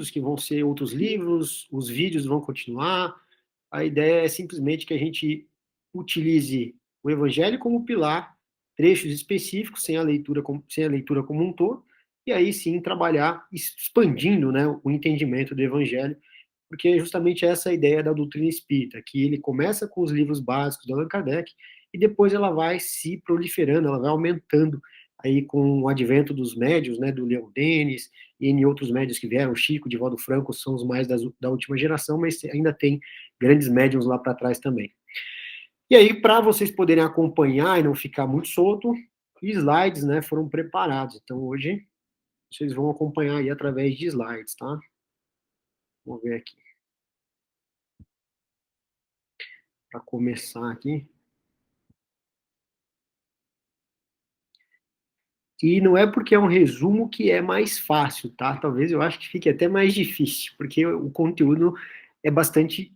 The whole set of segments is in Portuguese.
estudos, que vão ser outros livros, os vídeos vão continuar. A ideia é simplesmente que a gente utilize o Evangelho como pilar, trechos específicos, sem a leitura como um todo, e aí sim trabalhar expandindo, né, o entendimento do Evangelho, porque é justamente essa a ideia da doutrina espírita, que ele começa com os livros básicos do Allan Kardec, e depois ela vai se proliferando, ela vai aumentando aí com o advento dos médios, né, do Leon Denis, e em outros médios que vieram, Chico, Divaldo Franco, são os mais da última geração, mas ainda tem grandes médiums lá para trás também. E aí, para vocês poderem acompanhar e não ficar muito solto, slides, né, foram preparados. Então, hoje, vocês vão acompanhar aí através de slides, tá? Vou ver aqui. Para começar aqui. E não é porque é um resumo que é mais fácil, tá? Talvez eu acho que fique até mais difícil, porque o conteúdo é bastante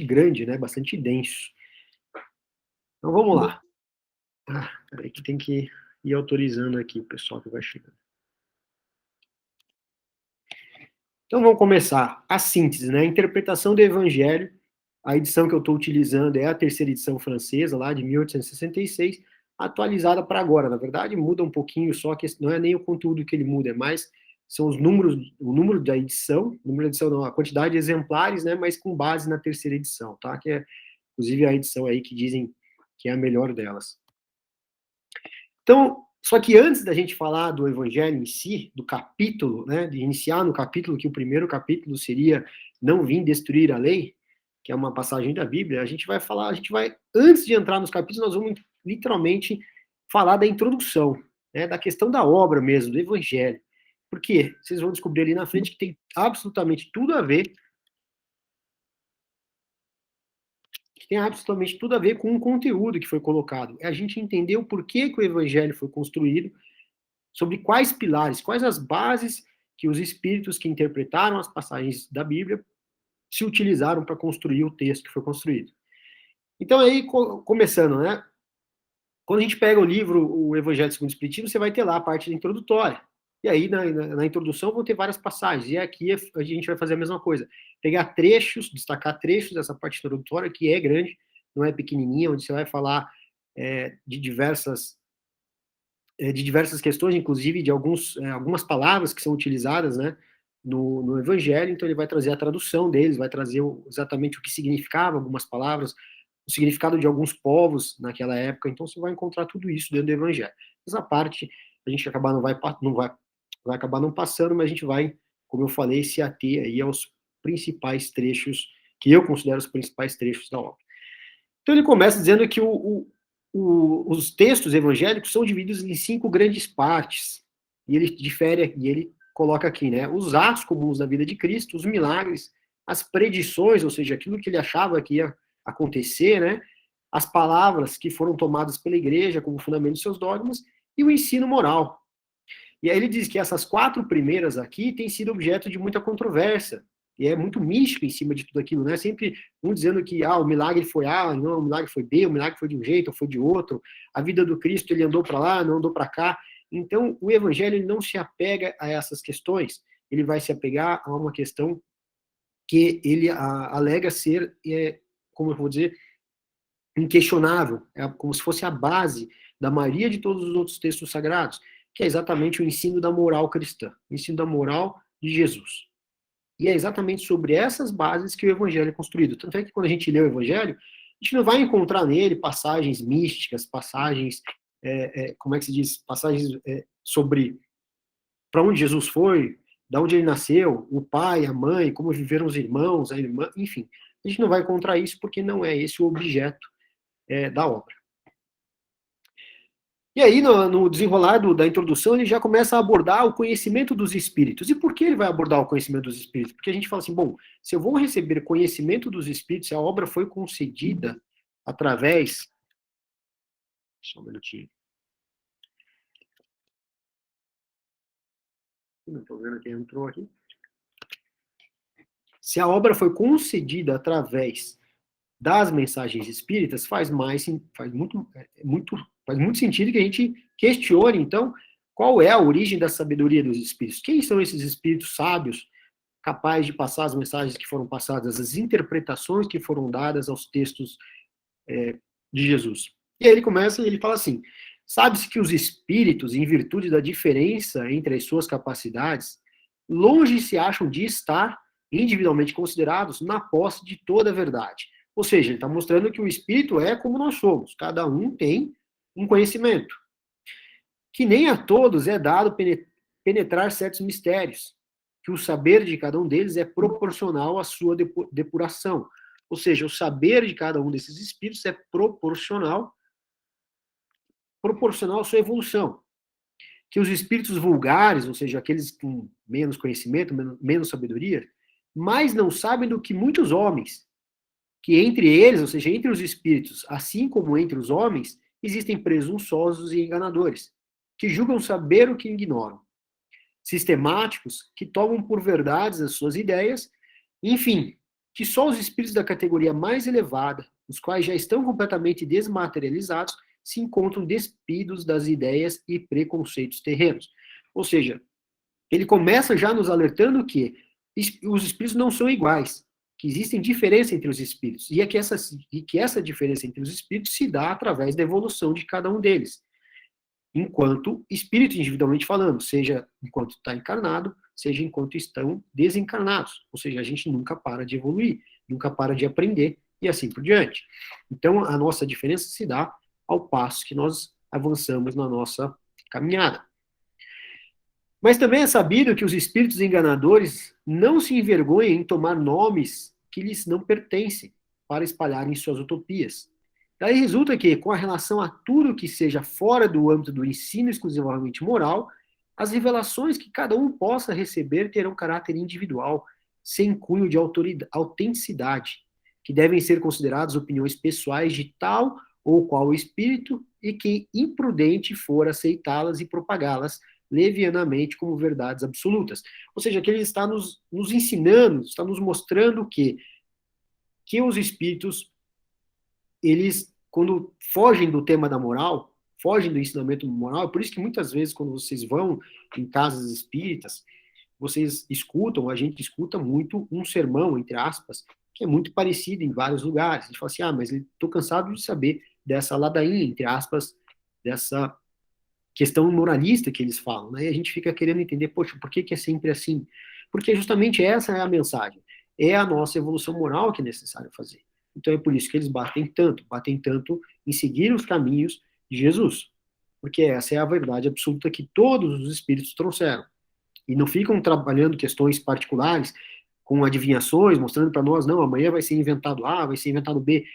grande, né? Bastante denso. Então vamos lá. Peraí que tem que ir autorizando aqui o pessoal que vai chegando. Então vamos começar. A síntese, né? A interpretação do Evangelho. A edição que eu estou utilizando é a terceira edição francesa, lá de 1866, atualizada para agora. Na verdade, muda um pouquinho, só que não é nem o conteúdo que ele muda, é mais são os números, o número da edição, não, a quantidade de exemplares, né, mas com base na terceira edição, tá? Que é, inclusive, a edição aí que dizem que é a melhor delas. Então, só que antes da gente falar do Evangelho em si, do capítulo, né, de iniciar no capítulo, que o primeiro capítulo seria Não vim destruir a lei, que é uma passagem da Bíblia, antes de entrar nos capítulos, nós vamos literalmente falar da introdução, né, da questão da obra mesmo, do Evangelho. Por quê? Vocês vão descobrir ali na frente que tem absolutamente tudo a ver com o conteúdo que foi colocado. É a gente entender o porquê que o Evangelho foi construído, sobre quais pilares, quais as bases que os espíritos que interpretaram as passagens da Bíblia se utilizaram para construir o texto que foi construído. Então, aí, começando, né? Quando a gente pega o livro O Evangelho segundo o Espiritismo, você vai ter lá a parte introdutória. E aí, na introdução, vão ter várias passagens. E aqui a gente vai fazer a mesma coisa. Pegar trechos, destacar trechos dessa parte introdutória, que é grande, não é pequenininha, onde você vai falar de diversas questões, inclusive de algumas palavras que são utilizadas, né, no Evangelho. Então ele vai trazer a tradução deles, vai trazer exatamente o que significava algumas palavras, o significado de alguns povos naquela época. Então você vai encontrar tudo isso dentro do Evangelho. Essa parte a gente vai acabar não passando, mas a gente vai, como eu falei, se ater aí aos principais trechos, que eu considero os principais trechos da obra. Então ele começa dizendo que os textos evangélicos são divididos em 5 grandes partes, e ele coloca aqui, né, os atos comuns da vida de Cristo, os milagres, as predições, ou seja, aquilo que ele achava que ia acontecer, né, as palavras que foram tomadas pela igreja como fundamento de seus dogmas, e o ensino moral. E aí ele diz que essas 4 primeiras aqui têm sido objeto de muita controvérsia, e é muito místico em cima de tudo aquilo, né? Sempre um dizendo que o milagre foi A, não, o milagre foi B, o milagre foi de um jeito ou foi de outro, a vida do Cristo ele andou para lá, não andou para cá. Então, o Evangelho ele não se apega a essas questões, ele vai se apegar a uma questão que ele alega ser, como eu vou dizer, inquestionável, como se fosse a base da maioria de todos os outros textos sagrados, que é exatamente o ensino da moral cristã, o ensino da moral de Jesus. E é exatamente sobre essas bases que o Evangelho é construído. Tanto é que quando a gente lê o Evangelho, a gente não vai encontrar nele passagens místicas, passagens, como é que se diz? Passagens sobre para onde Jesus foi, de onde ele nasceu, o pai, a mãe, como viveram os irmãos, a irmã, enfim. A gente não vai encontrar isso porque não é esse o objeto da obra. E aí, no desenrolar da introdução, ele já começa a abordar o conhecimento dos espíritos. E por que ele vai abordar o conhecimento dos espíritos? Porque a gente fala assim, bom, se eu vou receber conhecimento dos espíritos, se a obra foi concedida através... Só um minutinho. Não estou vendo quem entrou aqui. Se a obra foi concedida através das mensagens espíritas, faz muito sentido que a gente questione, então, qual é a origem da sabedoria dos espíritos? Quem são esses espíritos sábios capaz de passar as mensagens que foram passadas, as interpretações que foram dadas aos textos de Jesus. E aí ele começa e ele fala assim: sabe-se que os espíritos, em virtude da diferença entre as suas capacidades, longe se acham de estar, individualmente considerados, na posse de toda a verdade. Ou seja, ele está mostrando que o espírito é como nós somos, cada um tem um conhecimento. Que nem a todos é dado penetrar certos mistérios, que o saber de cada um deles é proporcional à sua depuração. Ou seja, o saber de cada um desses espíritos é proporcional à sua evolução. Que os espíritos vulgares, ou seja, aqueles com menos conhecimento, menos sabedoria, mais não sabem do que muitos homens, que entre eles, ou seja, entre os espíritos, assim como entre os homens, existem presunçosos e enganadores, que julgam saber o que ignoram, sistemáticos, que tomam por verdades as suas ideias, enfim, que só os espíritos da categoria mais elevada, os quais já estão completamente desmaterializados, se encontram despidos das ideias e preconceitos terrenos. Ou seja, ele começa já nos alertando que os espíritos não são iguais, que existem diferenças entre os espíritos, e que essa diferença entre os espíritos se dá através da evolução de cada um deles, enquanto espírito individualmente falando, seja enquanto está encarnado, seja enquanto estão desencarnados. Ou seja, a gente nunca para de evoluir, nunca para de aprender, e assim por diante. Então, a nossa diferença se dá ao passo que nós avançamos na nossa caminhada. Mas também é sabido que os espíritos enganadores não se envergonham em tomar nomes que lhes não pertencem para espalharem suas utopias. Daí resulta que, com a relação a tudo que seja fora do âmbito do ensino exclusivamente moral, as revelações que cada um possa receber terão caráter individual, sem cunho de autenticidade, que devem ser consideradas opiniões pessoais de tal ou qual espírito, e que imprudente for aceitá-las e propagá-las levianamente como verdades absolutas. Ou seja, que ele está nos ensinando, está nos mostrando que os espíritos, eles, quando fogem do tema da moral, fogem do ensinamento moral, por isso que muitas vezes, quando vocês vão em casas espíritas, vocês escutam, a gente escuta muito um sermão, entre aspas, que é muito parecido em vários lugares. A gente fala assim, mas estou cansado de saber dessa ladainha, entre aspas, dessa questão moralista que eles falam, né? E a gente fica querendo entender, poxa, por que é sempre assim? Porque justamente essa é a mensagem. É a nossa evolução moral que é necessário fazer. Então é por isso que eles batem tanto em seguir os caminhos de Jesus. Porque essa é a verdade absoluta que todos os espíritos trouxeram. E não ficam trabalhando questões particulares, com adivinhações, mostrando para nós, não, amanhã vai ser inventado A, vai ser inventado B.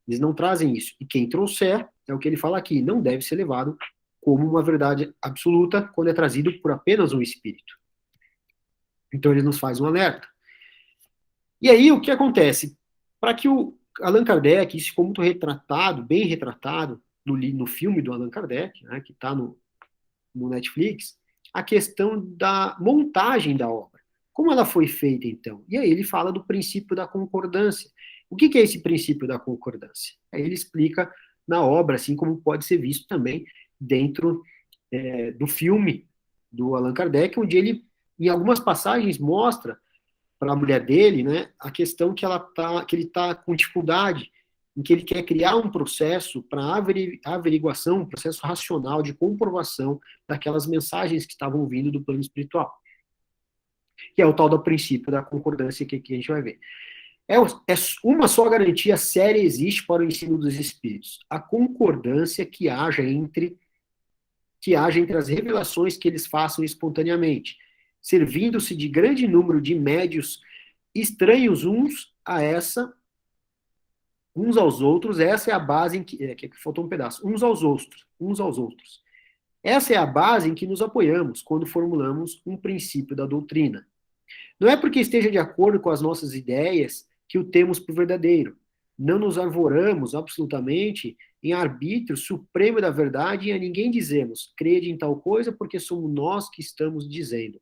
Eles não trazem isso. E quem trouxer, é o que ele fala aqui, não deve ser levado como uma verdade absoluta quando é trazido por apenas um espírito. Então ele nos faz um alerta. E aí o que acontece? Para que o Allan Kardec, isso ficou muito retratado, bem retratado, no filme do Allan Kardec, né, que está no Netflix, a questão da montagem da obra. Como ela foi feita, então? E aí ele fala do princípio da concordância. O que é esse princípio da concordância? Aí ele explica na obra, assim como pode ser visto também dentro do filme do Allan Kardec, onde ele, em algumas passagens, mostra para a mulher dele, né, a questão que ele está com dificuldade, em que ele quer criar um processo para averiguação, um processo racional de comprovação daquelas mensagens que estavam vindo do plano espiritual. Que é o tal do princípio da concordância que aqui a gente vai ver. Uma só garantia séria existe para o ensino dos espíritos: a concordância que haja entre as revelações que eles façam espontaneamente, servindo-se de grande número de médios estranhos uns aos outros. Essa é a base em que faltou um pedaço, uns aos outros. Essa é a base em que nos apoiamos quando formulamos um princípio da doutrina. Não é porque esteja de acordo com as nossas ideias que o temos por verdadeiro. Não nos arvoramos absolutamente em arbítrio supremo da verdade e a ninguém dizemos, crede em tal coisa porque somos nós que estamos dizendo.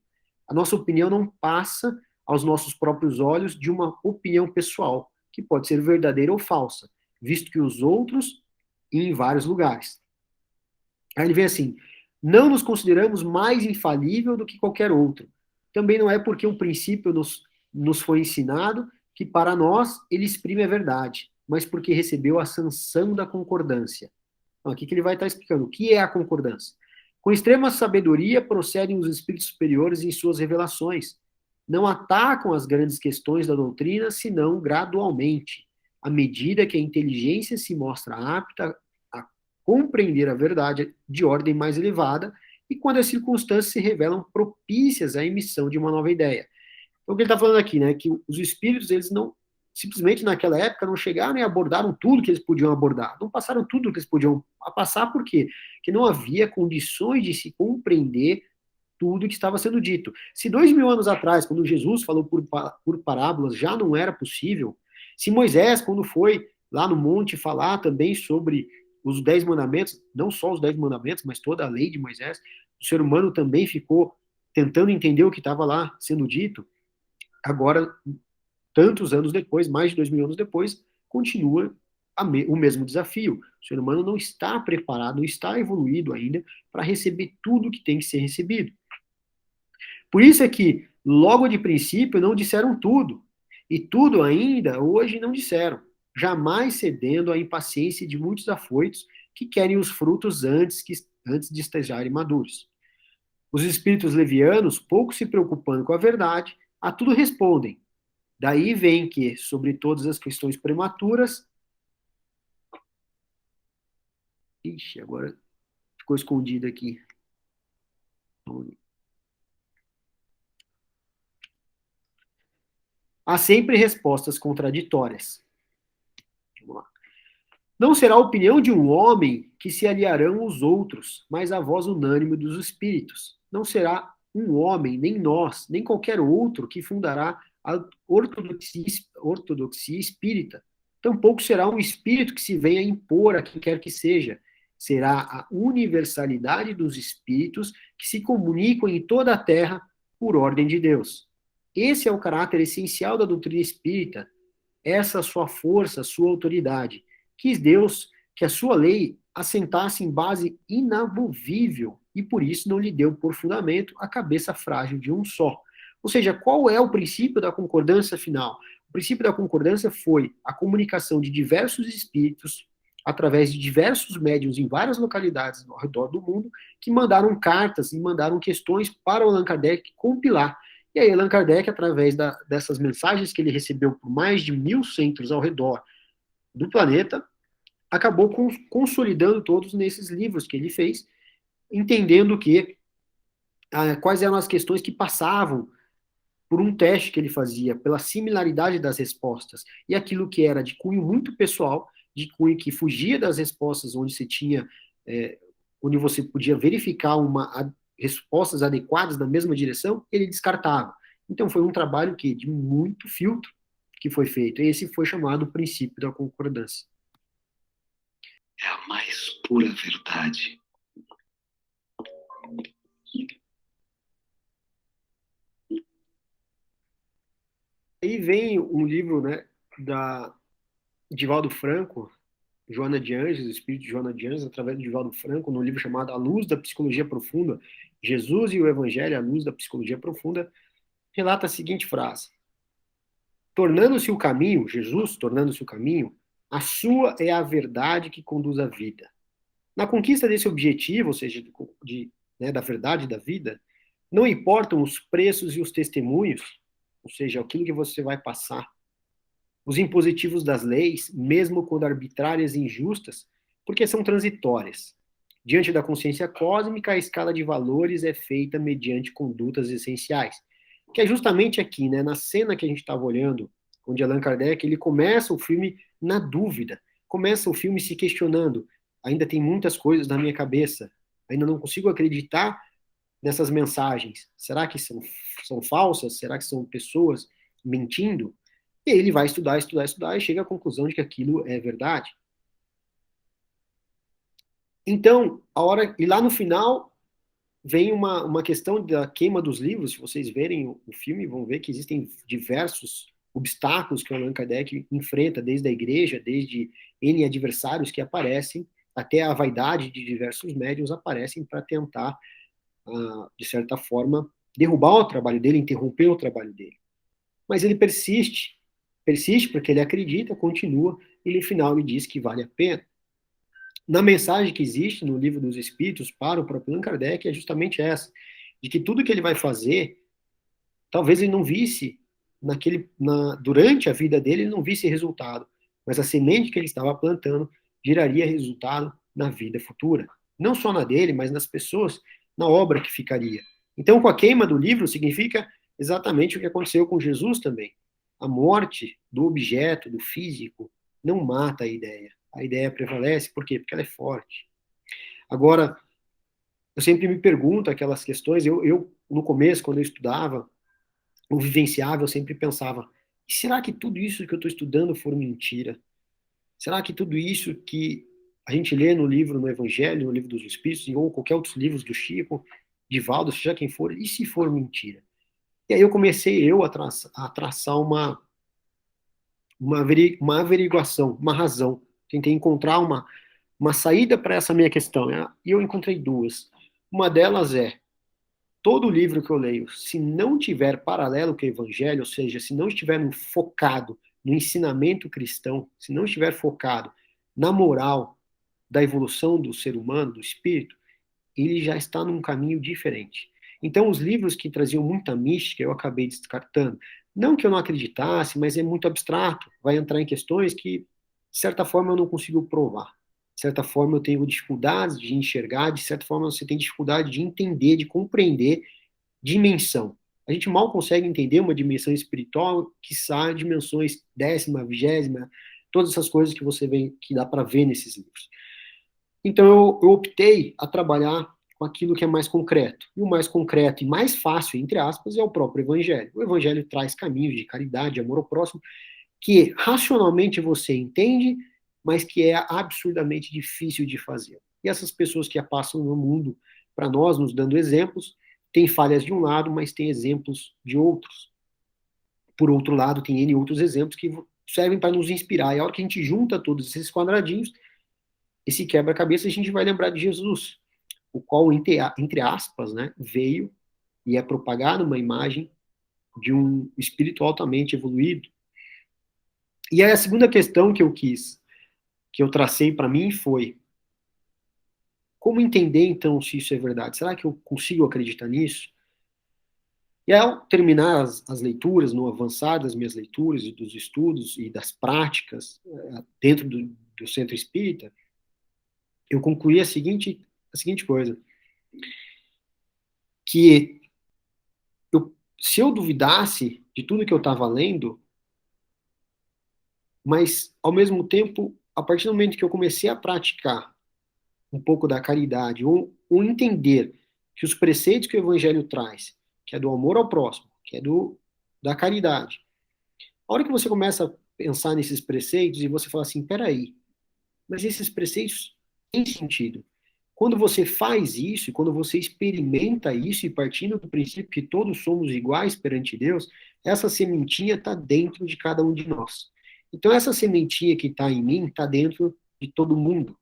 A nossa opinião não passa aos nossos próprios olhos de uma opinião pessoal, que pode ser verdadeira ou falsa, visto que os outros em vários lugares. Aí ele vem assim, não nos consideramos mais infalível do que qualquer outro. Também não é porque um princípio nos nos foi ensinado que para nós ele exprime a verdade, mas porque recebeu a sanção da concordância. Então, aqui que ele vai estar explicando o que é a concordância. Com extrema sabedoria procedem os espíritos superiores em suas revelações. Não atacam as grandes questões da doutrina, senão gradualmente, à medida que a inteligência se mostra apta a compreender a verdade de ordem mais elevada e quando as circunstâncias se revelam propícias à emissão de uma nova ideia. Então, o que ele está falando aqui, né, que os espíritos, eles não, simplesmente naquela época, não chegaram e abordaram tudo que eles podiam abordar, não passaram tudo que eles podiam passar, por quê? Porque não havia condições de se compreender tudo que estava sendo dito. Se 2000 anos atrás, quando Jesus falou por parábolas, já não era possível, se Moisés, quando foi lá no monte falar também sobre os 10 mandamentos, não só os 10 mandamentos, mas toda a lei de Moisés, o ser humano também ficou tentando entender o que estava lá sendo dito. Agora, tantos anos depois, mais de 2000 anos depois, continua o mesmo desafio. O ser humano não está preparado, não está evoluído ainda para receber tudo que tem que ser recebido. Por isso é que, logo de princípio, não disseram tudo. E tudo ainda, hoje, não disseram. Jamais cedendo à impaciência de muitos afoitos que querem os frutos antes de estejarem maduros. Os espíritos levianos, pouco se preocupando com a verdade, a tudo respondem. Daí vem que, sobre todas as questões prematuras. Ixi, agora ficou escondido aqui. Há sempre respostas contraditórias. Vamos lá. Não será a opinião de um homem que se aliarão os outros, mas a voz unânime dos espíritos. Não será um homem, nem nós, nem qualquer outro que fundará a ortodoxia espírita. Tampouco será um espírito que se venha impor a quem quer que seja. Será a universalidade dos espíritos que se comunicam em toda a terra por ordem de Deus. Esse é o caráter essencial da doutrina espírita, essa sua força, sua autoridade. Quis Deus que a sua lei assentasse em base inamovível e por isso não lhe deu por fundamento a cabeça frágil de um só. Ou seja, qual é o princípio da concordância final? O princípio da concordância foi a comunicação de diversos espíritos através de diversos médiuns em várias localidades ao redor do mundo que mandaram cartas e mandaram questões para o Allan Kardec compilar. E aí, Allan Kardec, através dessas mensagens que ele recebeu por mais de 1000 centros ao redor do planeta, acabou consolidando todos nesses livros que ele fez, entendendo que quais eram as questões que passavam por um teste que ele fazia, pela similaridade das respostas, e aquilo que era de cunho muito pessoal, de cunho que fugia das respostas onde você tinha, onde você podia verificar respostas adequadas na mesma direção, ele descartava. Então foi um trabalho de muito filtro que foi feito. E esse foi chamado princípio da concordância. É a mais pura verdade. Aí vem um livro, né, da Divaldo Franco, Joana de Anjos, o espírito de Joana de Anjos, através do Divaldo Franco, num livro chamado A Luz da Psicologia Profunda, Jesus e o Evangelho, a Luz da Psicologia Profunda, relata a seguinte frase: tornando-se o caminho, Jesus tornando-se o caminho, a sua é a verdade que conduz à vida. Na conquista desse objetivo, ou seja, da verdade da vida, não importam os preços e os testemunhos, ou seja, aquilo que você vai passar, os impositivos das leis, mesmo quando arbitrárias e injustas, porque são transitórias. Diante da consciência cósmica, a escala de valores é feita mediante condutas essenciais. Que é justamente aqui, né, na cena que a gente estava olhando, onde Allan Kardec, ele começa o filme na dúvida, começa o filme se questionando, ainda tem muitas coisas na minha cabeça, ainda não consigo acreditar nessas mensagens. Será que são falsas? Será que são pessoas mentindo? E ele vai estudar, estudar, estudar e chega à conclusão de que aquilo é verdade. Então, e lá no final vem uma questão da queima dos livros. Se vocês verem o filme, vão ver que existem diversos obstáculos que o Allan Kardec enfrenta, desde a igreja, desde N adversários que aparecem, até a vaidade de diversos médiuns aparecem para tentar, de certa forma, derrubar o trabalho dele, interromper o trabalho dele. Mas ele persiste porque ele acredita, continua, e no final ele diz que vale a pena. Na mensagem que existe no Livro dos Espíritos para o próprio Allan Kardec é justamente essa, de que tudo que ele vai fazer, talvez ele não visse durante a vida dele, ele não visse resultado, mas a semente que ele estava plantando geraria resultado na vida futura. Não só na dele, mas nas pessoas, na obra que ficaria. Então, com a queima do livro, significa exatamente o que aconteceu com Jesus também. A morte do objeto, do físico, não mata a ideia. A ideia prevalece, por quê? Porque ela é forte. Agora, eu sempre me pergunto aquelas questões, no começo, quando eu estudava, eu vivenciava, eu sempre pensava, e será que tudo isso que eu estou estudando for mentira? Será que tudo isso que a gente lê no livro, no Evangelho, no livro dos Espíritos, ou qualquer outros livros do Chico, de Valdo, seja quem for, e se for mentira? E aí eu comecei a traçar uma averiguação, uma razão. Tentei encontrar uma saída para essa minha questão, né? E eu encontrei duas. Uma delas é, todo livro que eu leio, se não tiver paralelo com o Evangelho, ou seja, se não estiver focado no ensinamento cristão, se não estiver focado na moral da evolução do ser humano, do espírito, ele já está num caminho diferente. Então, os livros que traziam muita mística, eu acabei descartando. Não que eu não acreditasse, mas é muito abstrato. Vai entrar em questões que, de certa forma, eu não consigo provar. De certa forma, eu tenho dificuldades de enxergar, de certa forma, você tem dificuldade de entender, de compreender dimensão. A gente mal consegue entender uma dimensão espiritual, que sai dimensões décima, vigésima, todas essas coisas que você vê, que dá para ver nesses livros. Então eu optei a trabalhar com aquilo que é mais concreto. E o mais concreto e mais fácil, entre aspas, é o próprio Evangelho. O Evangelho traz caminhos de caridade, de amor ao próximo, que racionalmente você entende, mas que é absurdamente difícil de fazer. E essas pessoas que passam no mundo para nós, nos dando exemplos, têm falhas de um lado, mas têm exemplos de outros. Por outro lado, tem N outros exemplos que servem para nos inspirar. E a hora que a gente junta todos esses quadradinhos, esse quebra-cabeça, a gente vai lembrar de Jesus, o qual, entre aspas, né, veio e é propagado uma imagem de um espírito altamente evoluído. E aí a segunda questão que eu tracei para mim foi, como entender então se isso é verdade? Será que eu consigo acreditar nisso? E ao terminar as leituras, no avançar das minhas leituras e dos estudos e das práticas dentro do centro espírita, eu concluí a seguinte coisa, que se eu duvidasse de tudo que eu estava lendo, mas, ao mesmo tempo, a partir do momento que eu comecei a praticar um pouco da caridade, ou entender que os preceitos que o Evangelho traz, que é do amor ao próximo, que é da caridade, a hora que você começa a pensar nesses preceitos e você fala assim, peraí, mas esses preceitos têm sentido. Quando você faz isso, quando você experimenta isso e partindo do princípio que todos somos iguais perante Deus, essa sementinha está dentro de cada um de nós. Então, essa sementinha que está em mim está dentro de todo mundo.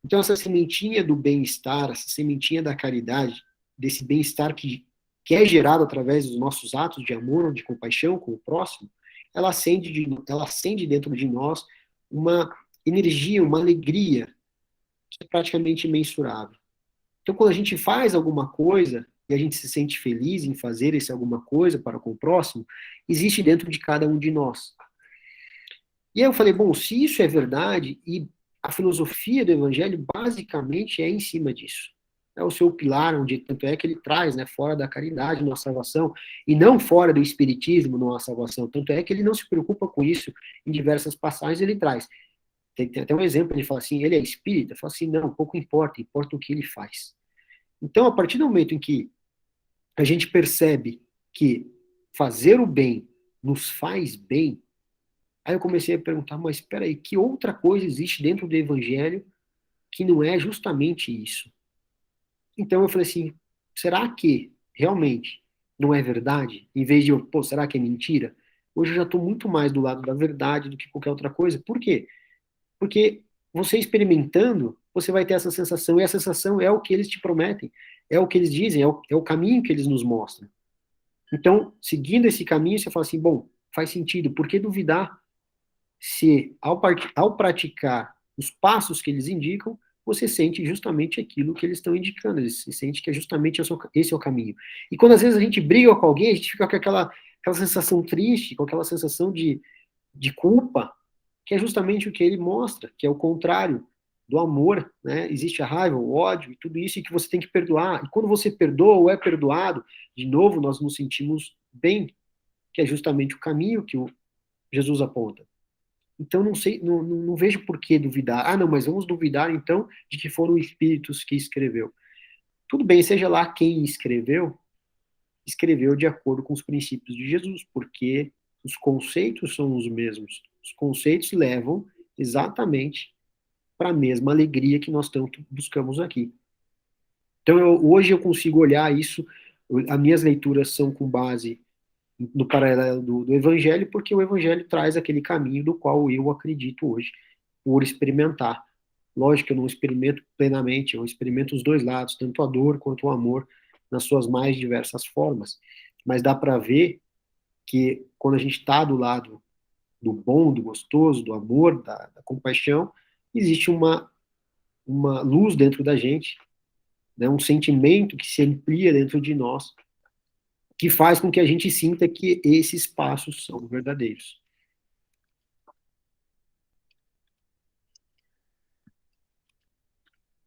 Então, essa sementinha do bem-estar, essa sementinha da caridade, desse bem-estar que é gerado através dos nossos atos de amor, de compaixão com o próximo, ela acende dentro de nós uma energia, uma alegria que é praticamente imensurável. Então, quando a gente faz alguma coisa e a gente se sente feliz em fazer esse alguma coisa para com o próximo, existe dentro de cada um de nós. E aí eu falei, bom, se isso é verdade, e a filosofia do Evangelho basicamente é em cima disso. É o seu pilar, onde tanto é que ele traz, né, fora da caridade, nossa salvação, e não fora do espiritismo, nossa salvação. Tanto é que ele não se preocupa com isso em diversas passagens, ele traz. Tem até um exemplo, ele fala assim, ele é espírita? Fala assim, não, pouco importa, importa o que ele faz. Então, a partir do momento em que a gente percebe que fazer o bem nos faz bem, aí eu comecei a perguntar, mas espera aí, que outra coisa existe dentro do evangelho que não é justamente isso? Então eu falei assim, será que realmente não é verdade? Em vez de eu, pô, será que é mentira? Hoje eu já estou muito mais do lado da verdade do que qualquer outra coisa. Por quê? Porque você experimentando, você vai ter essa sensação, e a sensação é o que eles te prometem, é o que eles dizem, é o caminho que eles nos mostram. Então, seguindo esse caminho, você fala assim, bom, faz sentido, por que duvidar se, ao praticar os passos que eles indicam, você sente justamente aquilo que eles estão indicando, você sente que é justamente esse é o caminho. E quando às vezes a gente briga com alguém, a gente fica com aquela sensação triste, com aquela sensação de culpa, que é justamente o que ele mostra, que é o contrário do amor, né? Existe a raiva, o ódio e tudo isso, e que você tem que perdoar. E quando você perdoa ou é perdoado, de novo nós nos sentimos bem, que é justamente o caminho que o Jesus aponta. Então não sei, não vejo por que duvidar. Ah, não, mas vamos duvidar então de que foram espíritos que escreveu. Tudo bem, seja lá quem escreveu, escreveu de acordo com os princípios de Jesus, porque os conceitos são os mesmos. Os conceitos levam exatamente para a mesma alegria que nós tanto buscamos aqui. Então, hoje eu consigo olhar isso, as minhas leituras são com base no paralelo do Evangelho, porque o Evangelho traz aquele caminho do qual eu acredito hoje, por experimentar. Lógico que eu não experimento plenamente, eu experimento os dois lados, tanto a dor quanto o amor, nas suas mais diversas formas. Mas dá para ver que quando a gente está do lado do bom, do gostoso, do amor, da compaixão, existe uma luz dentro da gente, né, um sentimento que se amplia dentro de nós, que faz com que a gente sinta que esses passos são verdadeiros.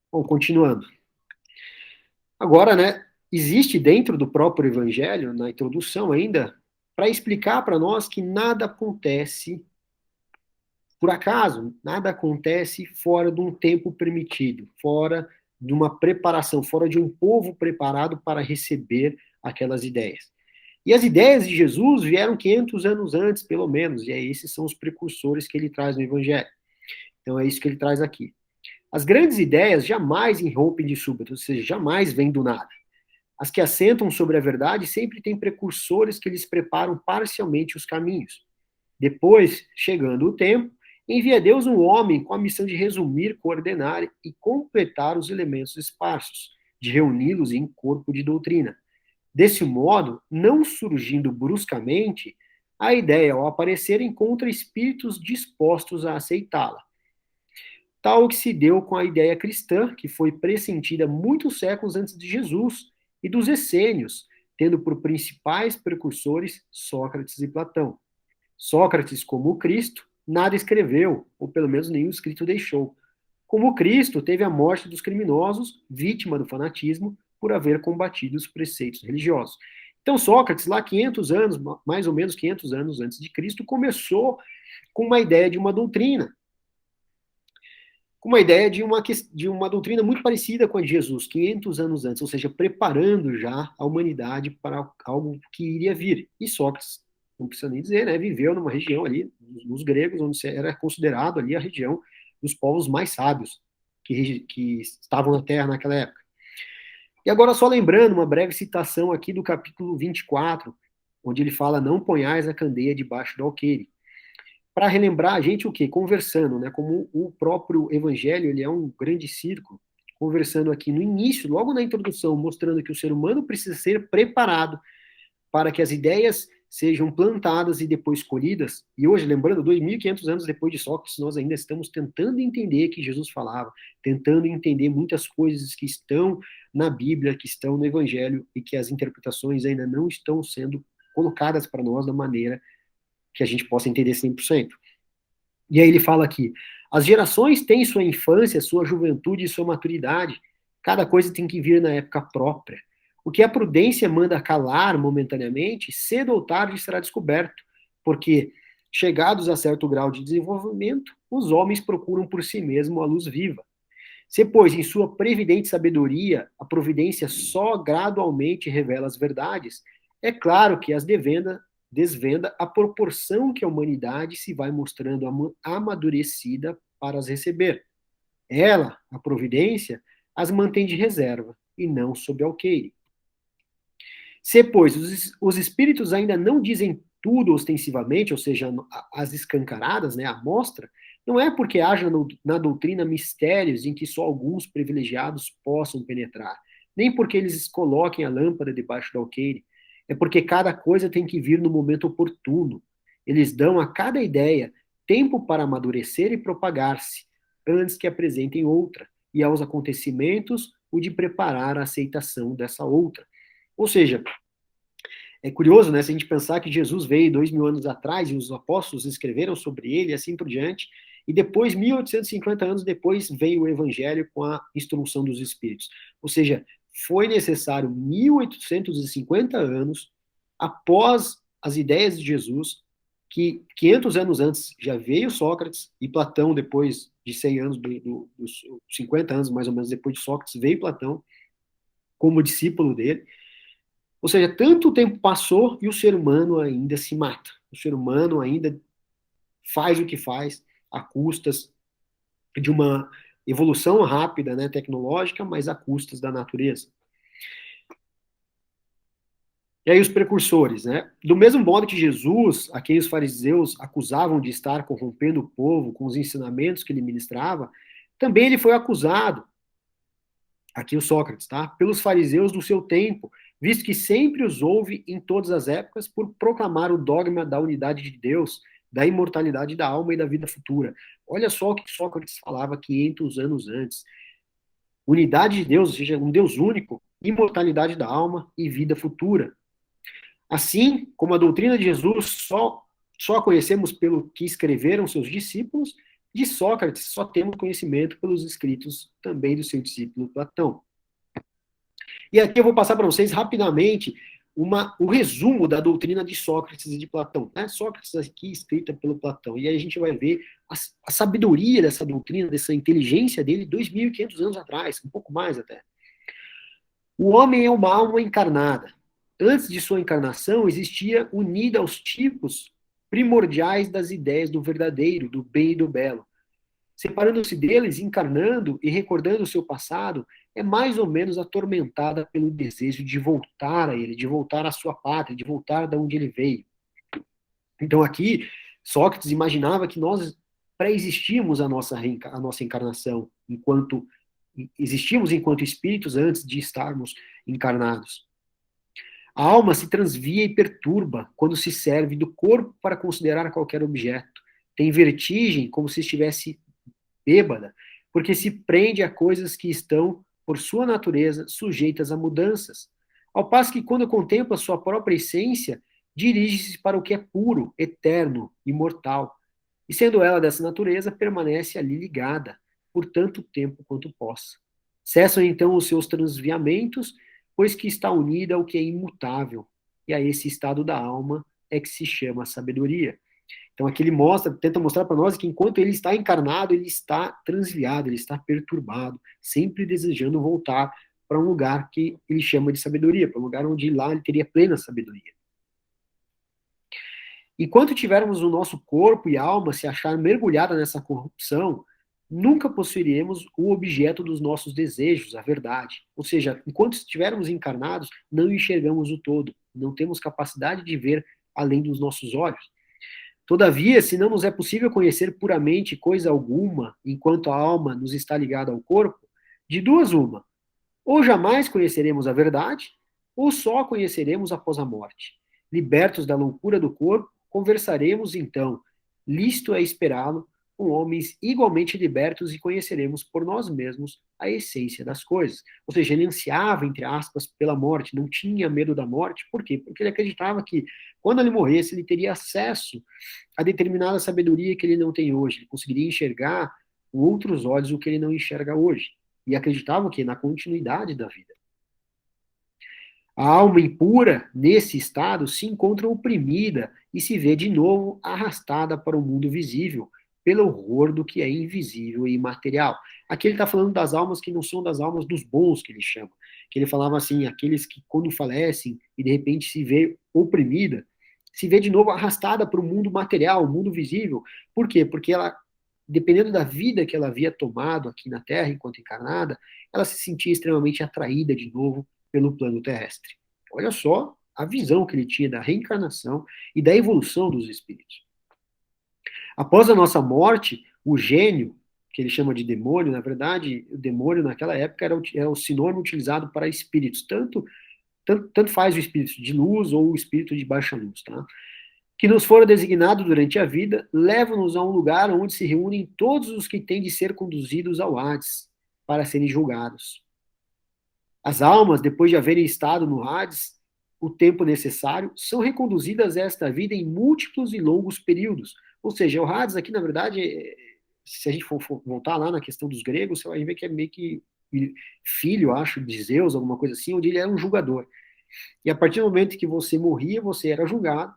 Bom, continuando. Agora, né, existe dentro do próprio Evangelho, na introdução ainda, para explicar para nós que nada acontece por acaso, nada acontece fora de um tempo permitido, fora de uma preparação, fora de um povo preparado para receber aquelas ideias. E as ideias de Jesus vieram 500 anos antes, pelo menos, e aí esses são os precursores que ele traz no Evangelho. Então é isso que ele traz aqui. As grandes ideias jamais irrompem de súbito, ou seja, jamais vêm do nada. As que assentam sobre a verdade sempre têm precursores que lhes preparam parcialmente os caminhos. Depois, chegando o tempo, envia Deus um homem com a missão de resumir, coordenar e completar os elementos esparsos, de reuni-los em corpo de doutrina. Desse modo, não surgindo bruscamente, a ideia, ao aparecer, encontra espíritos dispostos a aceitá-la. Tal que se deu com a ideia cristã, que foi pressentida muitos séculos antes de Jesus, e dos essênios, tendo por principais precursores Sócrates e Platão. Sócrates, como Cristo, nada escreveu, ou pelo menos nenhum escrito deixou. Como Cristo, teve a morte dos criminosos, vítima do fanatismo, por haver combatido os preceitos religiosos. Então, Sócrates, lá 500 anos, mais ou menos 500 anos antes de Cristo, começou com uma ideia de uma doutrina, com uma ideia de uma doutrina muito parecida com a de Jesus, 500 anos antes, ou seja, preparando já a humanidade para algo que iria vir. E Sócrates, não precisa nem dizer, né, viveu numa região ali, nos gregos, onde era considerado ali a região dos povos mais sábios que estavam na Terra naquela época. E agora, só lembrando, uma breve citação aqui do capítulo 24, onde ele fala, não ponhais a candeia debaixo do alqueire, para relembrar a gente o quê? Conversando, né? Como o próprio evangelho, ele é um grande círculo, conversando aqui no início, logo na introdução, mostrando que o ser humano precisa ser preparado para que as ideias sejam plantadas e depois colhidas. E hoje, lembrando, 2.500 anos depois de Sócrates, nós ainda estamos tentando entender o que Jesus falava, tentando entender muitas coisas que estão na Bíblia, que estão no Evangelho, e que as interpretações ainda não estão sendo colocadas para nós da maneira que a gente possa entender 100%. E aí ele fala aqui, as gerações têm sua infância, sua juventude e sua maturidade. Cada coisa tem que vir na época própria. O que a prudência manda calar momentaneamente, cedo ou tarde será descoberto, porque, chegados a certo grau de desenvolvimento, os homens procuram por si mesmos a luz viva. Se, pois, em sua previdente sabedoria, a providência só gradualmente revela as verdades, é claro que as desvenda à proporção que a humanidade se vai mostrando amadurecida para as receber. Ela, a providência, as mantém de reserva e não sob alqueire. Se, pois, os espíritos ainda não dizem tudo ostensivamente, ou seja, as escancaradas, né, a mostra, não é porque haja na doutrina mistérios em que só alguns privilegiados possam penetrar, nem porque eles coloquem a lâmpada debaixo do alqueire. É porque cada coisa tem que vir no momento oportuno. Eles dão a cada ideia tempo para amadurecer e propagar-se, antes que apresentem outra, e aos acontecimentos o de preparar a aceitação dessa outra. Ou seja, é curioso, né, se a gente pensar que Jesus veio 2000 anos atrás e os apóstolos escreveram sobre ele e assim por diante, e depois, 1850 anos depois, veio o evangelho com a instrução dos Espíritos. Ou seja, foi necessário 1850 anos após as ideias de Jesus, que 500 anos antes já veio Sócrates, e Platão, depois de 100 anos, dos 50 anos mais ou menos depois de Sócrates, veio Platão como discípulo dele. Ou seja, tanto tempo passou e o ser humano ainda se mata. O ser humano ainda faz o que faz a custas de uma evolução rápida, né, tecnológica, mas a custas da natureza. E aí os precursores, né? Do mesmo modo que Jesus, a quem os fariseus acusavam de estar corrompendo o povo com os ensinamentos que ele ministrava, também ele foi acusado, aqui o Sócrates, tá? Pelos fariseus do seu tempo, visto que sempre os houve em todas as épocas por proclamar o dogma da unidade de Deus, da imortalidade da alma e da vida futura. Olha só o que Sócrates falava 500 anos antes. Unidade de Deus, ou seja, um Deus único, imortalidade da alma e vida futura. Assim como a doutrina de Jesus só a conhecemos pelo que escreveram seus discípulos, de Sócrates só temos conhecimento pelos escritos também do seu discípulo Platão. E aqui eu vou passar para vocês rapidamente o resumo da doutrina de Sócrates e de Platão. Né? Sócrates aqui escrita pelo Platão. E aí a gente vai ver a sabedoria dessa doutrina, dessa inteligência dele 2.500 anos atrás, um pouco mais até. O homem é uma alma encarnada. Antes de sua encarnação, existia unida aos tipos primordiais das ideias do verdadeiro, do bem e do belo. Separando-se deles, encarnando e recordando o seu passado, é mais ou menos atormentada pelo desejo de voltar a ele, de voltar à sua pátria, de voltar de onde ele veio. Então aqui, Sócrates imaginava que nós pré-existíamos a nossa encarnação, enquanto existíamos enquanto espíritos antes de estarmos encarnados. A alma se transvia e perturba quando se serve do corpo para considerar qualquer objeto. Tem vertigem como se estivesse bêbada, porque se prende a coisas que estão, por sua natureza, sujeitas a mudanças. Ao passo que, quando contempla sua própria essência, dirige-se para o que é puro, eterno, imortal. E sendo ela dessa natureza, permanece ali ligada, por tanto tempo quanto possa. Cessam então os seus transviamentos, pois que está unida ao que é imutável, e a esse estado da alma é que se chama sabedoria. Então aqui ele tenta mostrar para nós que enquanto ele está encarnado, ele está transviado, ele está perturbado, sempre desejando voltar para um lugar que ele chama de sabedoria, para um lugar onde lá ele teria plena sabedoria. Enquanto tivermos o nosso corpo e alma se achar mergulhada nessa corrupção, nunca possuiremos o objeto dos nossos desejos, a verdade. Ou seja, enquanto estivermos encarnados, não enxergamos o todo, não temos capacidade de ver além dos nossos olhos. Todavia, se não nos é possível conhecer puramente coisa alguma, enquanto a alma nos está ligada ao corpo, de duas uma, ou jamais conheceremos a verdade, ou só conheceremos após a morte. Libertos da loucura do corpo, conversaremos então, lícito é esperá-lo, com homens igualmente libertos e conheceremos por nós mesmos a essência das coisas. Ou seja, ele ansiava, entre aspas, pela morte, não tinha medo da morte. Por quê? Porque ele acreditava que, quando ele morresse, ele teria acesso a determinada sabedoria que ele não tem hoje. Ele conseguiria enxergar com outros olhos o que ele não enxerga hoje. E acreditava que na continuidade da vida. A alma impura, nesse estado, se encontra oprimida e se vê de novo arrastada para o mundo visível, pelo horror do que é invisível e imaterial. Aqui ele está falando das almas que não são das almas dos bons, que ele chama. Que ele falava assim, aqueles que quando falecem e de repente se vê oprimida, se vê de novo arrastada para o mundo material, o mundo visível. Por quê? Porque ela, dependendo da vida que ela havia tomado aqui na Terra enquanto encarnada, ela se sentia extremamente atraída de novo pelo plano terrestre. Olha só a visão que ele tinha da reencarnação e da evolução dos espíritos. Após a nossa morte, o gênio, que ele chama de demônio, na verdade, o demônio naquela época era o sinônimo utilizado para espíritos, tanto tanto faz o espírito de luz ou o espírito de baixa luz, tá? Que nos fora designado durante a vida, levam-nos a um lugar onde se reúnem todos os que têm de ser conduzidos ao Hades para serem julgados. As almas, depois de haverem estado no Hades o tempo necessário, são reconduzidas a esta vida em múltiplos e longos períodos. Ou seja, o Hades aqui, na verdade, se a gente for voltar lá na questão dos gregos, você vai ver que é meio que filho, acho, de Zeus, alguma coisa assim, onde ele era um julgador. E a partir do momento que você morria, você era julgado,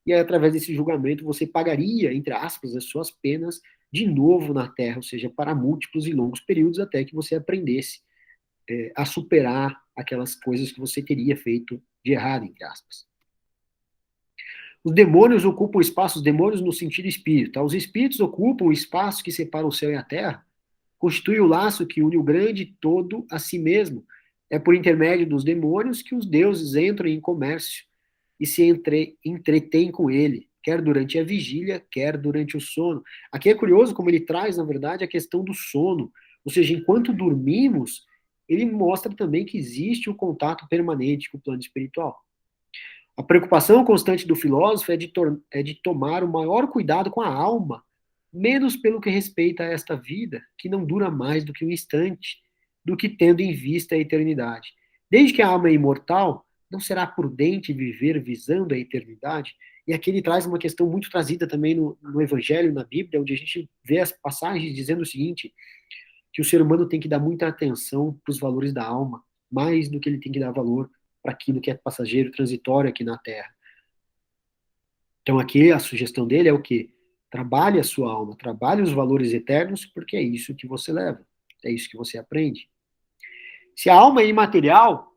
e aí, através desse julgamento, você pagaria, entre aspas, as suas penas de novo na Terra, ou seja, para múltiplos e longos períodos, até que você aprendesse a superar aquelas coisas que você teria feito de errado, entre aspas. Os demônios ocupam espaços, demônios no sentido espírito, tá? Os espíritos ocupam o espaço que separa o céu e a terra, constitui o laço que une o grande todo a si mesmo. É por intermédio dos demônios que os deuses entram em comércio e se entretêm com ele, quer durante a vigília, quer durante o sono. Aqui é curioso como ele traz, na verdade, a questão do sono, ou seja, enquanto dormimos, ele mostra também que existe o contato permanente com o plano espiritual. A preocupação constante do filósofo é de tomar o maior cuidado com a alma, menos pelo que respeita a esta vida, que não dura mais do que um instante, do que tendo em vista a eternidade. Desde que a alma é imortal, não será prudente viver visando a eternidade? E aqui ele traz uma questão muito trazida também no Evangelho, na Bíblia, onde a gente vê as passagens dizendo o seguinte, que o ser humano tem que dar muita atenção para os valores da alma, mais do que ele tem que dar valor para aquilo que é passageiro, transitório aqui na Terra. Então aqui a sugestão dele é o quê? Trabalhe a sua alma, trabalhe os valores eternos, porque é isso que você leva, é isso que você aprende. Se a alma é imaterial,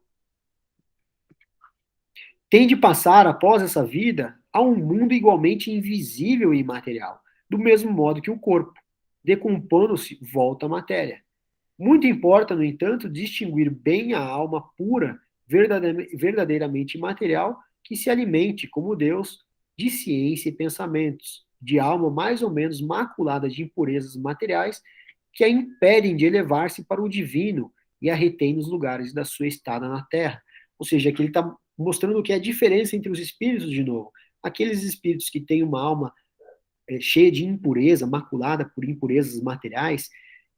tem de passar, após essa vida, a um mundo igualmente invisível e imaterial, do mesmo modo que o corpo, decompondo-se, volta à matéria. Muito importa, no entanto, distinguir bem a alma pura, verdadeiramente imaterial, que se alimente, como Deus, de ciência e pensamentos, de alma mais ou menos maculada de impurezas materiais, que a impedem de elevar-se para o divino e a retém nos lugares da sua estada na terra. Ou seja, aqui ele está mostrando o que é a diferença entre os espíritos, de novo. Aqueles espíritos que têm uma alma cheia de impureza, maculada por impurezas materiais,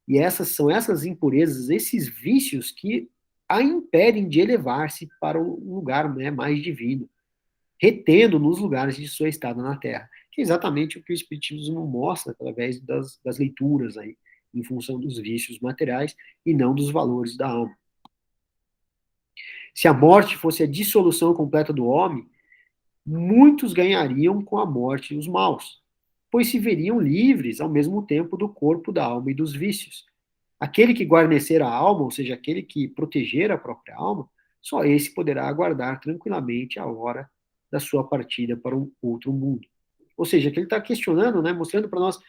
e essas impurezas, esses vícios que a impedem de elevar-se para um lugar, né, mais divino, retendo nos lugares de sua estada na Terra, que é exatamente o que o Espiritismo mostra através das leituras aí, em função dos vícios materiais e não dos valores da alma. Se a morte fosse a dissolução completa do homem, muitos ganhariam com a morte os maus, pois se veriam livres ao mesmo tempo do corpo, da alma e dos vícios. Aquele que guarnecer a alma, ou seja, aquele que proteger a própria alma, só esse poderá aguardar tranquilamente a hora da sua partida para um outro mundo. Ou seja, que ele está questionando, né, mostrando para nós,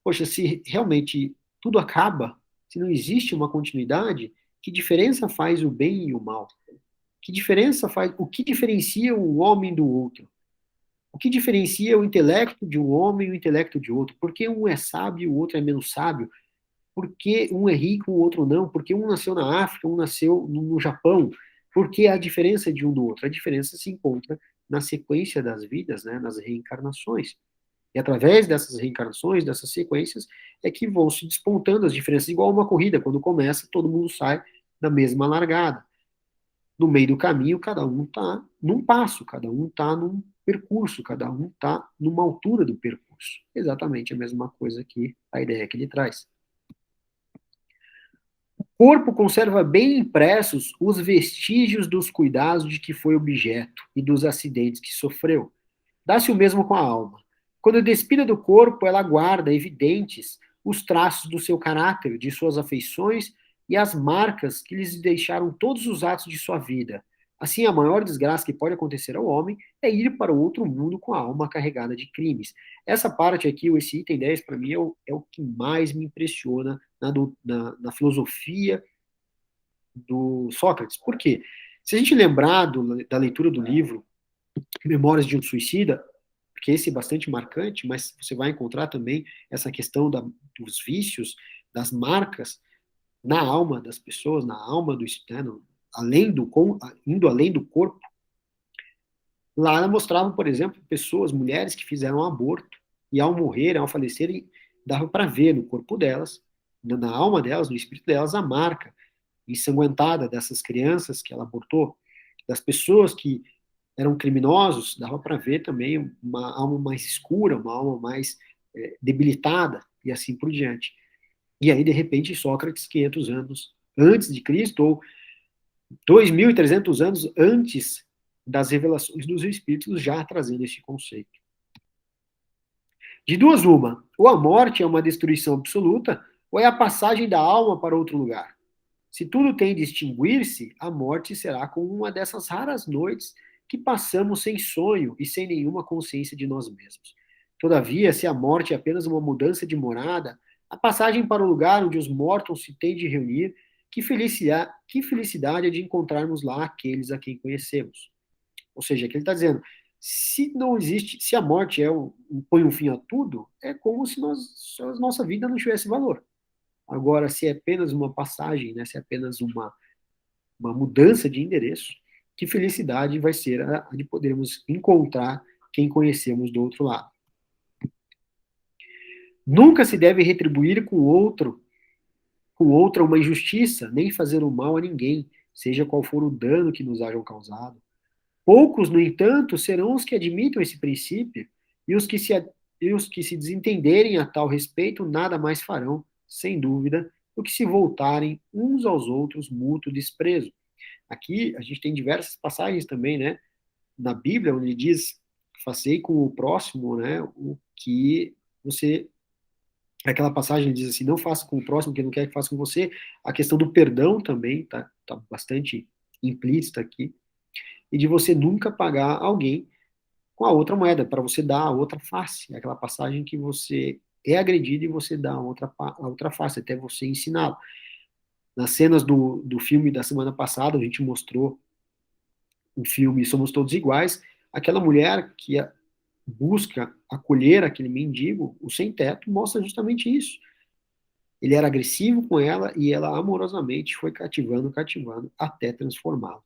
poxa, se realmente tudo acaba, se não existe uma continuidade, que diferença faz o bem e o mal? Que diferença faz? O que diferencia um homem do outro? O que diferencia o intelecto de um homem e o intelecto de outro? Por que um é sábio e o outro é menos sábio? Por que um é rico e o outro não? Por que um nasceu na África, um nasceu no Japão? Por que a diferença de um do outro? A diferença se encontra na sequência das vidas, né, nas reencarnações. E através dessas reencarnações, dessas sequências, é que vão se despontando as diferenças, igual uma corrida, quando começa, todo mundo sai da mesma largada. No meio do caminho, cada um está num passo, cada um está num percurso, cada um está numa altura do percurso. Exatamente a mesma coisa que a ideia que ele traz. O corpo conserva bem impressos os vestígios dos cuidados de que foi objeto e dos acidentes que sofreu. Dá-se o mesmo com a alma. Quando despida do corpo, ela guarda evidentes os traços do seu caráter, de suas afeições e as marcas que lhes deixaram todos os atos de sua vida. Assim, a maior desgraça que pode acontecer ao homem é ir para o outro mundo com a alma carregada de crimes. Essa parte aqui, esse item 10, para mim, é o que mais me impressiona na filosofia do Sócrates. Por quê? Se a gente lembrar da leitura do livro Memórias de um Suicida, porque esse é bastante marcante, mas você vai encontrar também essa questão dos vícios, das marcas, na alma das pessoas, na alma do, né, indo além do corpo, lá ela mostrava, por exemplo, pessoas, mulheres que fizeram aborto, e ao morrerem, ao falecerem, dava para ver no corpo delas, na alma delas, no espírito delas, a marca ensanguentada dessas crianças que ela abortou, das pessoas que eram criminosos, dava para ver também uma alma mais escura, uma alma mais debilitada, e assim por diante. E aí, de repente, Sócrates, 500 anos antes de Cristo, ou 2.300 anos antes das revelações dos Espíritos, já trazendo esse conceito. De duas, uma: ou a morte é uma destruição absoluta, ou é a passagem da alma para outro lugar. Se tudo tem de extinguir-se, a morte será como uma dessas raras noites que passamos sem sonho e sem nenhuma consciência de nós mesmos. Todavia, se a morte é apenas uma mudança de morada, a passagem para o lugar onde os mortos se têm de reunir, que felicidade é de encontrarmos lá aqueles a quem conhecemos. Ou seja, aqui ele está dizendo, se não existe, se a morte põe um fim a tudo, é como se a nossa vida não tivesse valor. Agora, se é apenas uma passagem, né, se é apenas uma mudança de endereço, que felicidade vai ser a de podermos encontrar quem conhecemos do outro lado. Nunca se deve retribuir com outra uma injustiça, nem fazer o mal a ninguém, seja qual for o dano que nos hajam causado. Poucos, no entanto, serão os que admitam esse princípio, e os que se desentenderem a tal respeito nada mais farão, sem dúvida, do que se voltarem uns aos outros mútuo desprezo. Aqui a gente tem diversas passagens também, né, na Bíblia, onde diz, facei com o próximo, né, o que você... Aquela passagem diz assim, não faça com o próximo o que não quer que faça com você. A questão do perdão também tá bastante implícita aqui. E de você nunca pagar alguém com a outra moeda, para você dar a outra face. É aquela passagem que você é agredido e você dá a outra face, até você ensiná-lo. Nas cenas do filme da semana passada, a gente mostrou o filme Somos Todos Iguais, aquela mulher que busca acolher aquele mendigo, o sem-teto, mostra justamente isso. Ele era agressivo com ela e ela amorosamente foi cativando, até transformá-lo.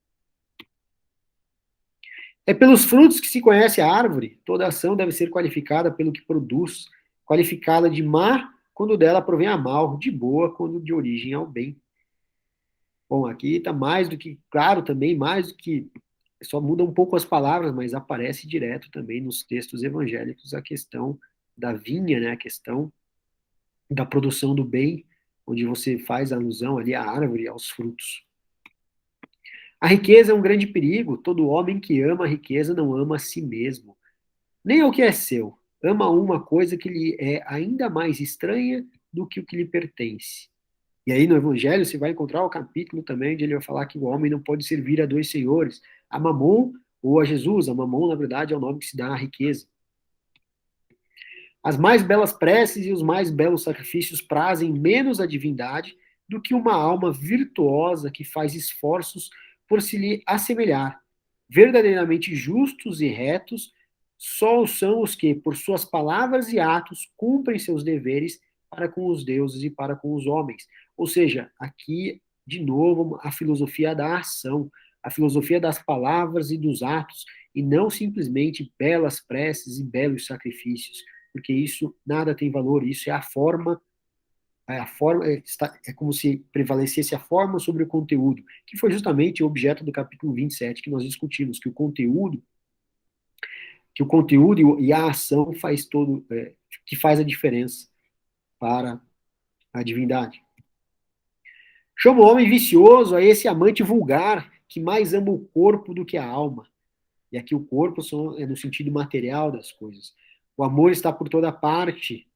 É pelos frutos que se conhece a árvore. Toda ação deve ser qualificada pelo que produz, qualificada de má quando dela provém a mal, de boa quando de origem ao bem. Bom, aqui está mais do que claro também, mais do que só muda um pouco as palavras, mas aparece direto também nos textos evangélicos a questão da vinha, né, a questão da produção do bem, onde você faz alusão ali à árvore, aos frutos. A riqueza é um grande perigo. Todo homem que ama a riqueza não ama a si mesmo, nem ao que é seu. Ama uma coisa que lhe é ainda mais estranha do que o que lhe pertence. E aí no Evangelho você vai encontrar o capítulo também onde ele vai falar que o homem não pode servir a dois senhores, a Mamon ou a Jesus. A Mamon, na verdade, é o nome que se dá à riqueza. As mais belas preces e os mais belos sacrifícios prazem menos a divindade do que uma alma virtuosa que faz esforços por se lhe assemelhar. Verdadeiramente justos e retos só são os que, por suas palavras e atos, cumprem seus deveres para com os deuses e para com os homens. Ou seja, aqui, de novo, a filosofia da ação, a filosofia das palavras e dos atos, e não simplesmente belas preces e belos sacrifícios, porque isso nada tem valor, isso é a forma, é como se prevalecesse a forma sobre o conteúdo, que foi justamente o objeto do capítulo 27 que nós discutimos, que o conteúdo e a ação que faz a diferença para a divindade. Chama o homem vicioso a esse amante vulgar que mais ama o corpo do que a alma. E aqui o corpo é no sentido material das coisas. O amor está por toda parte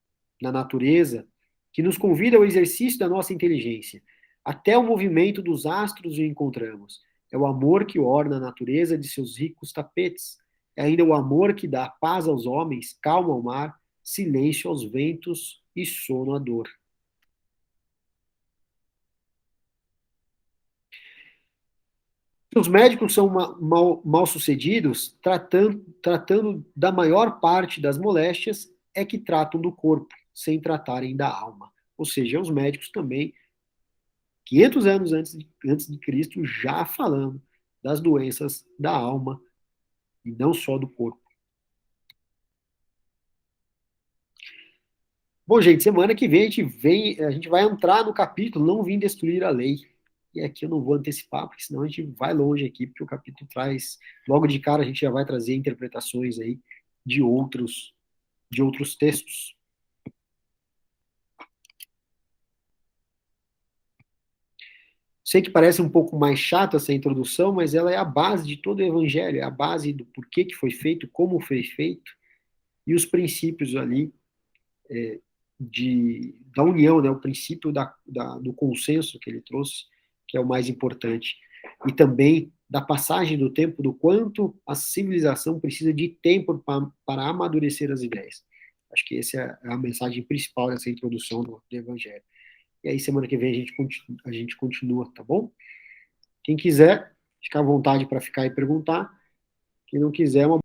na natureza, que nos convida ao exercício da nossa inteligência. Até o movimento dos astros o encontramos. É o amor que orna a natureza de seus ricos tapetes. É ainda o amor que dá paz aos homens, calma ao mar, silêncio aos ventos e sono à dor. Os médicos são mal sucedidos, tratando da maior parte das moléstias, é que tratam do corpo, sem tratarem da alma. Ou seja, os médicos também 500 anos antes de Cristo, já falando das doenças da alma e não só do corpo. Bom, gente, semana que vem a gente vai entrar no capítulo Não Vim Destruir a Lei. E aqui eu não vou antecipar, porque senão a gente vai longe aqui, porque o capítulo traz, logo de cara a gente já vai trazer interpretações aí de outros textos. Sei que parece um pouco mais chata essa introdução, mas ela é a base de todo o evangelho, é a base do porquê que foi feito, como foi feito, e os princípios ali da união, né, o princípio do consenso que ele trouxe, que é o mais importante, e também da passagem do tempo, do quanto a civilização precisa de tempo para amadurecer as ideias. Acho que essa é a mensagem principal dessa introdução do Evangelho. E aí, semana que vem, a gente continua, tá bom? Quem quiser, fica à vontade para ficar e perguntar. Quem não quiser, uma